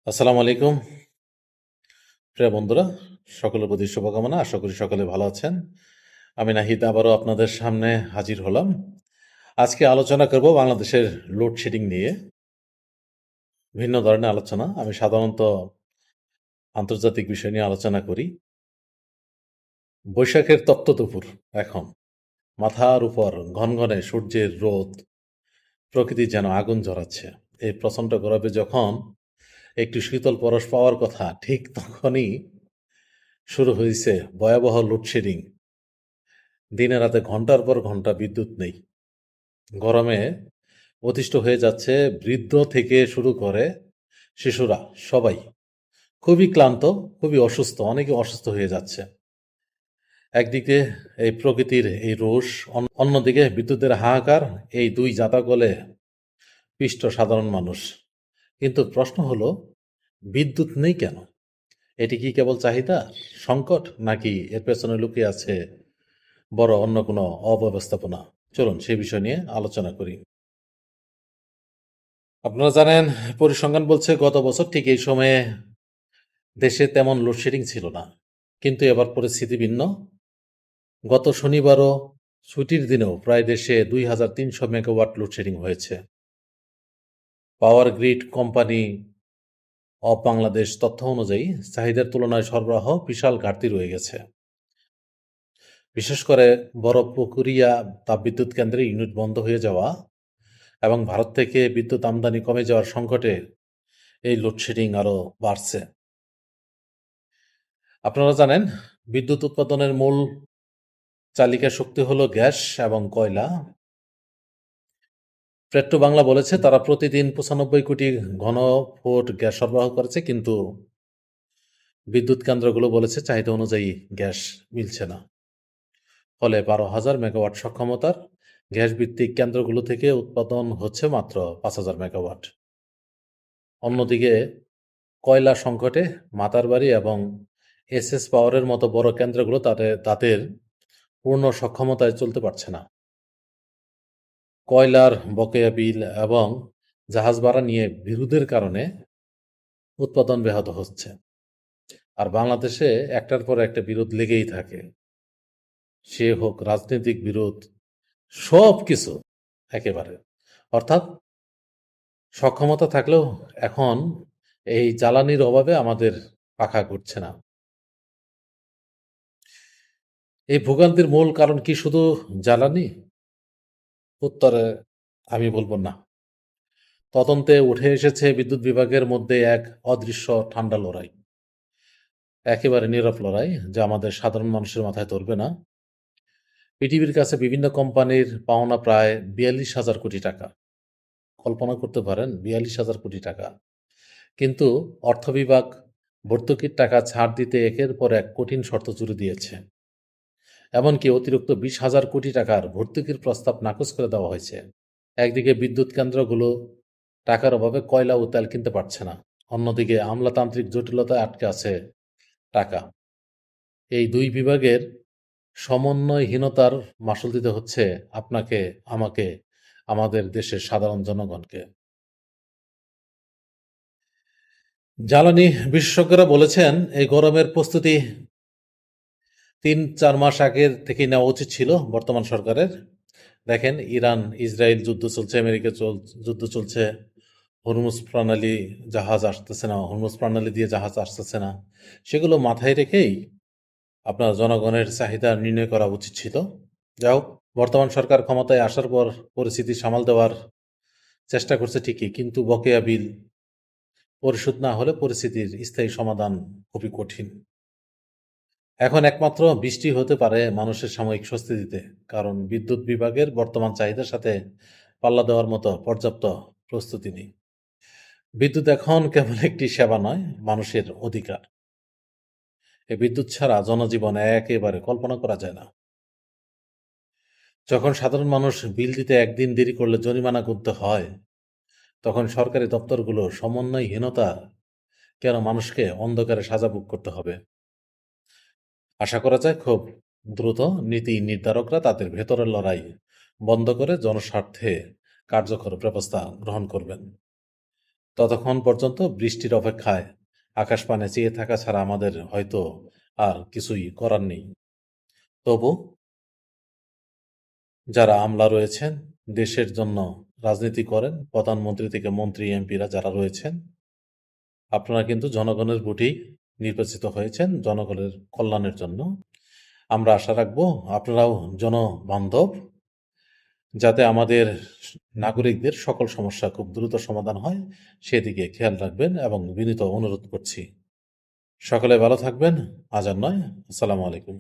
আসসালামু আলাইকুম প্রিয় বন্ধুরা, সকলের প্রতি শুভকামনা। আশা করি সকলে ভালো আছেন। আমি নাহিদ আবারও আপনাদের সামনে হাজির হলাম। আজকে আলোচনা করব বাংলাদেশের লোডশেডিং নিয়ে। ভিন্ন ধরনের আলোচনা। আমি সাধারণত আন্তর্জাতিক বিষয় নিয়ে আলোচনা করি। বৈশাখের তপ্ত দুপুর এখন। মাথার উপর ঘনঘনে সূর্যের রোদ, প্রকৃতি যেন আগুন ঝরাচ্ছে। এই প্রচণ্ড গরমে যখন একটু শীতল পরশ পাওয়ার কথা, ঠিক তখনই শুরু হয়েছে ভয়াবহ লোডশেডিং। দিনে রাতে ঘন্টার পর ঘন্টা বিদ্যুৎ নেই। গরমে অতিষ্ঠ হয়ে যাচ্ছে বৃদ্ধ থেকে শুরু করে শিশুরা, সবাই খুবই ক্লান্ত, খুবই অসুস্থ, অনেকে অসুস্থ হয়ে যাচ্ছে। একদিকে এই প্রকৃতির এই রোষ, অন্যদিকে বিদ্যুতের হাহাকার, এই দুই জাতাকলে পিষ্ট সাধারণ মানুষ। কিন্তু প্রশ্ন হলো, বিদ্যুৎ নেই কেন? এটি কি কেবল চাহিদা, সংকট, নাকি এর পেছনে লুকিয়ে আছে বড় অন্য কোনো অব্যবস্থাপনা? চলুন সে বিষয় নিয়ে আলোচনা করি। আপনারা জানেন, পরিসংখ্যান বলছে গত বছর ঠিক এই সময়ে দেশে তেমন লোডশেডিং ছিল না। কিন্তু এবার পরিস্থিতি ভিন্ন। গত শনিবারও ছুটির দিনেও প্রায় দেশে 2300 মেগাওয়াট লোডশেডিং হয়েছে। Power grid company of Bangladesh তথ্য অনুযায়ী চাহিদার তুলনায় সরবরাহ বিশাল ঘাটতি রয়ে গেছে। বিশেষ করে বড় পুকুরিয়া তাপবিদ্যুৎ কেন্দ্রে ইউনিট বন্ধ হয়ে যাওয়া এবং ভারত থেকে বিদ্যুৎ আমদানি কমে যাওয়ার সংকটে এই লোডশেডিং আরও বাড়ছে। আপনারা জানেন, বিদ্যুৎ উৎপাদনের মূল চালিকা শক্তি হলো গ্যাস এবং কয়লা। পেট্রো বাংলা বলেছে তারা প্রতিদিন 95 কোটি ঘন ফুট গ্যাস সরবরাহ করেছে, কিন্তু বিদ্যুৎ কেন্দ্রগুলো বলেছে চাহিদা অনুযায়ী গ্যাস মিলছে না। ফলে 12,000 মেগাওয়াট সক্ষমতার গ্যাস ভিত্তিক কেন্দ্রগুলো থেকে উৎপাদন হচ্ছে মাত্র 5,000 মেগাওয়াট। অন্যদিকে কয়লা সংকটে মাতারবাড়ি এবং এসএস পাওয়ারের মতো বড় কেন্দ্রগুলো তাদের পূর্ণ সক্ষমতায় চলতে পারছে না। কয়লার বকেয়া বিল এবং জাহাজ ভাড়া নিয়ে বিরোধের কারণে উৎপাদন ব্যাহত হচ্ছে। আর বাংলাদেশে একটার পর একটা বিরোধ লেগেই থাকে, সে হোক রাজনৈতিক বিরোধ, সব কিছু একেবারে। অর্থাৎ সক্ষমতা থাকলেও এখন এই জ্বালানির অভাবে আমাদের পাখা ঘুরছে না। এই ভোগান্তির মূল কারণ কি শুধু জ্বালানি? উত্তরে আমি বলবো না। তদন্তে উঠে এসেছে বিদ্যুৎ বিভাগের মধ্যে এক অদৃশ্য ঠান্ডা লড়াই, একেবারে নীরব লড়াই, যা আমাদের সাধারণ মানুষের মাথায় ধরবে না। পৃথিবীর কাছে বিভিন্ন কোম্পানির পাওনা প্রায় 42,000 কোটি টাকা। কল্পনা করতে পারেন, 42,000 কোটি টাকা। কিন্তু অর্থ বিভাগ ভর্তুকির টাকা ছাড় দিতে একের পর এক কঠিন শর্ত জুড়ে দিয়েছে। এমনকি অতিরিক্ত 20,000 কোটি টাকার ভর্তুকির প্রস্তাব নাকচ করে দেওয়া হয়েছে। একদিকে বিদ্যুৎ কেন্দ্রগুলো টাকার অভাবে কয়লা ও তেল কিনতে পারছে না, অন্যদিকে আমলাতান্ত্রিক জটিলতায় আটকে আছে টাকা। এই দুই বিভাগের সমন্বয়হীনতার মাসুল দিতে হচ্ছে আপনাকে, আমাকে, আমাদের দেশের সাধারণ জনগণকে। জ্বালানি বিশেষজ্ঞরা বলেছেন এই গরমের প্রস্তুতি 3-4 মাস আগের থেকেই নেওয়া উচিত ছিল বর্তমান সরকারের। দেখেন, ইরান ইসরায়েল যুদ্ধ চলছে, আমেরিকা যুদ্ধ চলছে, হরমুজ প্রণালী জাহাজ আসতেছে না, হরমুজ প্রণালী দিয়ে জাহাজ আসতেছে না। সেগুলো মাথায় রেখেই আপনার জনগণের চাহিদা নির্ণয় করা উচিত ছিল। যাই হোক, বর্তমান সরকার ক্ষমতায় আসার পর পরিস্থিতি সামাল দেওয়ার চেষ্টা করছে ঠিকই, কিন্তু বকেয়া বিল পরিশোধ না হলে পরিস্থিতির স্থায়ী সমাধান খুবই কঠিন। এখন একমাত্র বৃষ্টি হতে পারে মানুষের সাময়িক স্বস্তি দিতে, কারণ বিদ্যুৎ বিভাগের বর্তমান চাহিদার সাথে পাল্লা দেওয়ার মতো পর্যাপ্ত প্রস্তুতি নেই। বিদ্যুৎ এখন কেবল একটি সেবা নয়, মানুষের অধিকার। এই বিদ্যুৎ ছাড়া জনজীবন একেবারে কল্পনা করা যায় না। যখন সাধারণ মানুষ বিল দিতে একদিন দেরি করলে জরিমানা গুনতে হয়, তখন সরকারি দপ্তরগুলো সমন্বয়হীনতা কেন মানুষকে অন্ধকারে সাজা ভোগ করতে হবে? আশা করা যায় খুব দ্রুত নীতি নির্ধারকরা তাদের ভেতরের লড়াই বন্ধ করে জনস্বার্থে কার্যকর ব্যবস্থা গ্রহণ করবেন। ততক্ষণ পর্যন্ত বৃষ্টির অপেক্ষায় আকাশ পানে চেয়ে থাকা ছাড়া আমাদের হয়তো আর কিছুই করার নেই। তবু যারা আমলা রয়েছেন, দেশের জন্য রাজনীতি করেন, প্রধানমন্ত্রী থেকে মন্ত্রী, এমপিরা যারা রয়েছেন, আপনারা কিন্তু জনগণের ভোটেই নির্বাচিত হয়েছেন জনগণের কল্যাণের জন্য। আমরা আশা রাখবো আপনারাও জনবান্ধব, যাতে আমাদের নাগরিকদের সকল সমস্যা খুব দ্রুত সমাধান হয় সেদিকে খেয়াল রাখবেন এবং বিনীত অনুরোধ করছি। সকলে ভালো থাকবেন। আজ আর নয়। আসসালামু আলাইকুম।